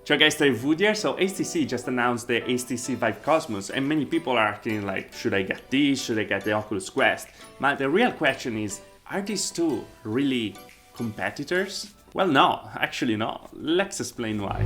Ciao guys, Wood here. So HTC just announced the HTC Vive Cosmos and many people are asking like, should I get this, should I get the Oculus Quest? But the real question is, are these two really competitors? Well, no, actually no. Let's explain why.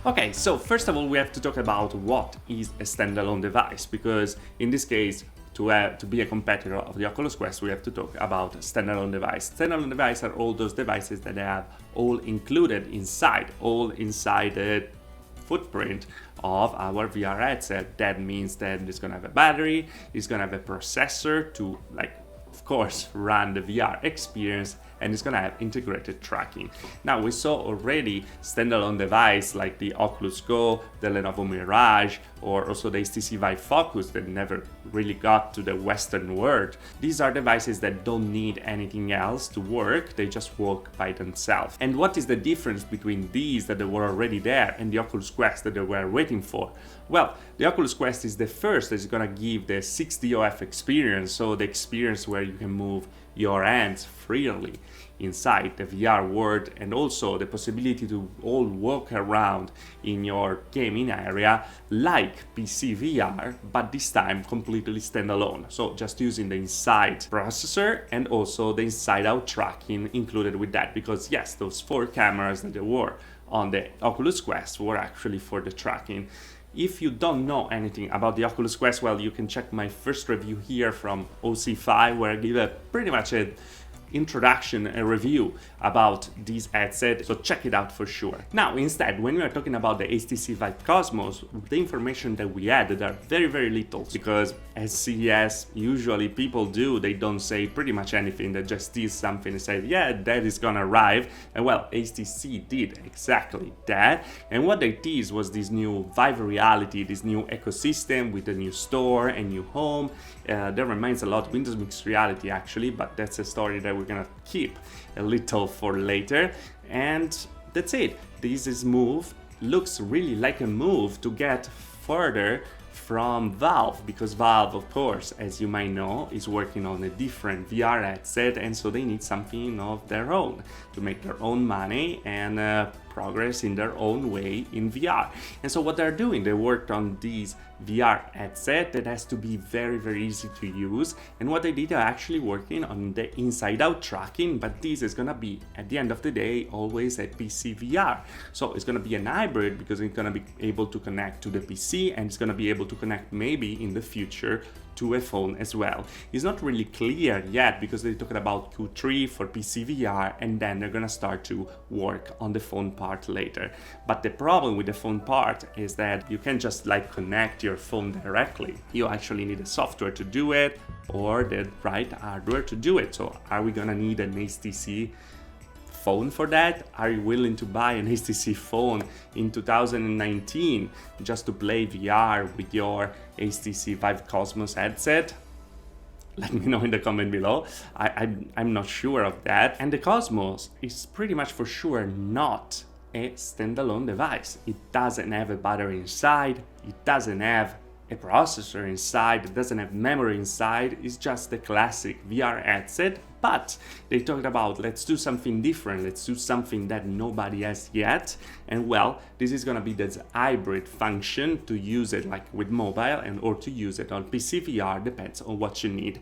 Okay, so first of all we have to talk about what is a standalone device, because in this case to be a competitor of the Oculus Quest, we have to talk about standalone device. Standalone devices are all those devices that they have all included inside, all inside the footprint of our VR headset. That means that it's gonna have a battery, it's gonna have a processor to, like, of course, run the VR experience, and it's gonna have integrated tracking. Now, we saw already standalone device like the Oculus Go, the Lenovo Mirage, or also the HTC Vive Focus that never really got to the Western world. These are devices that don't need anything else to work, they just work by themselves. And what is the difference between these that were already there and the Oculus Quest that they were waiting for? Well, the Oculus Quest is the first that's gonna give the 6DoF experience, so the experience where you can move your hands freely inside the VR world, and also the possibility to all walk around in your gaming area like PC VR, but this time completely standalone. So just using the inside processor and also the inside out tracking included with that, because yes, those 4 cameras that there were on the Oculus Quest were actually for the tracking. If you don't know anything about the Oculus Quest, well, you can check my first review here from OC5, where I give a pretty much an introduction, a review about this headset, so check it out for sure. Now, instead, when we are talking about the HTC Vive Cosmos, the information that we had that are very little, because as CES usually people do, they don't say pretty much anything, they just tease something and say, yeah, that is gonna arrive. And well, HTC did exactly that, and what they teased was this new Vive reality, this new ecosystem with a new store and new home. That reminds a lot of Windows Mixed Reality actually, but that's a story that we're gonna keep a little for later. And that's it. This looks really like a move to get further from Valve, because Valve, of course, as you might know, is working on a different VR headset, and so they need something of their own to make their own money and progress in their own way in VR. And so what they're doing, they worked on these VR headset that has to be very easy to use, and what they did are actually working on the inside out tracking, but this is gonna be, at the end of the day, always a PC VR. So it's gonna be an hybrid, because it's gonna be able to connect to the PC, and it's gonna be able to connect maybe in the future to a phone as well. It's not really clear yet, because they're talking about Q3 for PC VR, and then they're gonna start to work on the phone part later. But the problem with the phone part is that you can't just like connect your phone directly. You actually need a software to do it, or the right hardware to do it. So are we gonna need an HTC phone for that? Are you willing to buy an HTC phone in 2019 just to play VR with your HTC Vive Cosmos headset? Let me know in the comment below. I'm not sure of that. And the Cosmos is pretty much for sure not a standalone device. It doesn't have a battery inside, it doesn't have a processor inside, it doesn't have memory inside, it's just the classic VR headset. But they talked about, let's do something different, let's do something that nobody has yet. And well, this is gonna be this hybrid function to use it like with mobile and or to use it on PC VR, depends on what you need.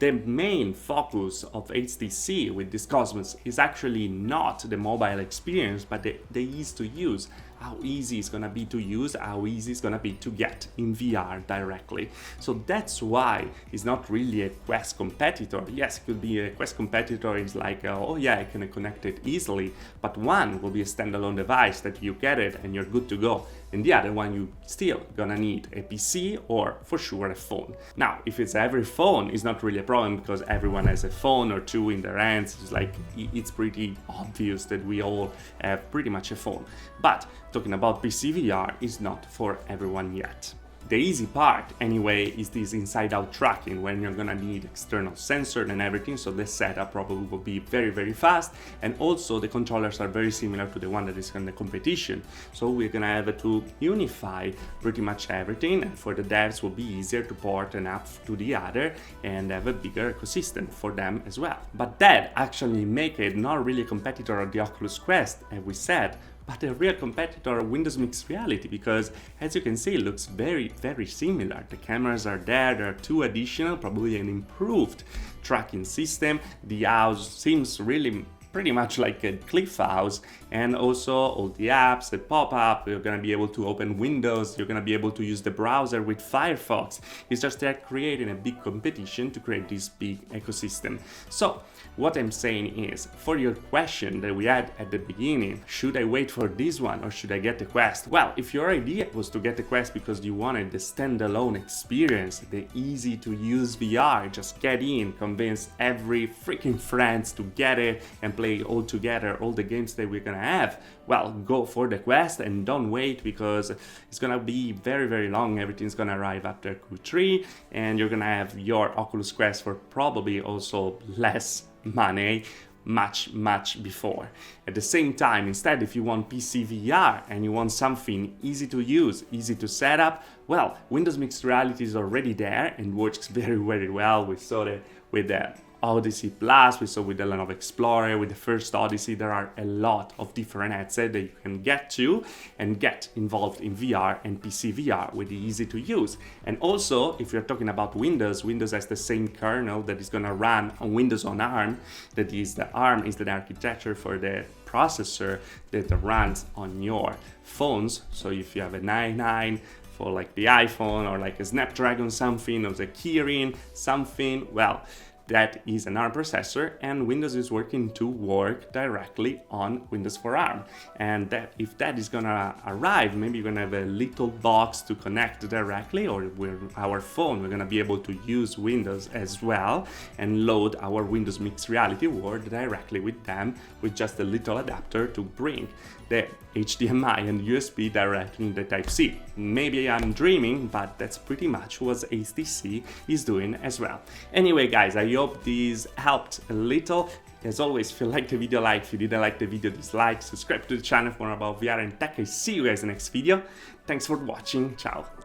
The main focus of HTC with this Cosmos is actually not the mobile experience, but the ease to use. How easy it's gonna be to use, how easy it's gonna be to get in VR directly. So that's why it's not really a Quest competitor. Yes, it could be a Quest competitor, it's like, oh yeah, I can connect it easily, but one will be a standalone device that you get it and you're good to go. And the other one, you still gonna need a PC or for sure a phone. Now, if it's every phone, it's not really a problem, because everyone has a phone or two in their hands. It's like, it's pretty obvious that we all have pretty much a phone. But talking about PC VR is not for everyone yet. The easy part, anyway, is this inside-out tracking, when you're gonna need external sensor and everything, so the setup probably will be very fast, and also the controllers are very similar to the one that is in the competition. So we're gonna have to unify pretty much everything, and for the devs will be easier to port an app to the other and have a bigger ecosystem for them as well. But that actually make it not really a competitor of the Oculus Quest, as we said, but the real competitor Windows Mixed Reality, because as you can see, it looks very, very similar. The cameras are there are 2 additional, probably an improved tracking system. The house seems really pretty much like a Cliff House, and also all the apps that pop up. You're gonna be able to open Windows, you're gonna be able to use the browser with Firefox. It's just they're creating a big competition to create this big ecosystem. So what I'm saying is, for your question that we had at the beginning, should I wait for this one or should I get the Quest? Well, if your idea was to get the Quest because you wanted the standalone experience, the easy to use VR, just get in, convince every freaking friends to get it and play all together all the games that we're gonna have, well, go for the Quest and don't wait, because it's gonna be very, very long. Everything's gonna arrive after Q3 and you're gonna have your Oculus Quest for probably also less money much before. At the same time, instead, if you want PC VR and you want something easy to use, easy to set up, well, Windows Mixed Reality is already there and works very, very well. We saw that with the Odyssey Plus, we saw with the Lenovo Explorer, with the first Odyssey. There are a lot of different headsets that you can get to and get involved in VR and PC VR with the easy to use. And also, if you're talking about Windows, Windows has the same kernel that is gonna run on Windows on ARM. That is, the ARM is the architecture for the processor that runs on your phones. So if you have a 99 for like the iPhone, or like a Snapdragon something, or the Kirin something, well, that is an ARM processor, and Windows is working to work directly on Windows for ARM. And that, if that is gonna arrive, maybe you're gonna have a little box to connect directly, or with our phone, we're gonna be able to use Windows as well and load our Windows Mixed Reality world directly with them, with just a little adapter to bring the HDMI and USB directly in the Type-C. Maybe I'm dreaming, but that's pretty much what HTC is doing as well. Anyway guys, I hope this helped a little. As always, if you liked the video, like. If you didn't like the video, dislike. Subscribe to the channel for more about VR and tech. I see you guys in the next video. Thanks for watching. Ciao.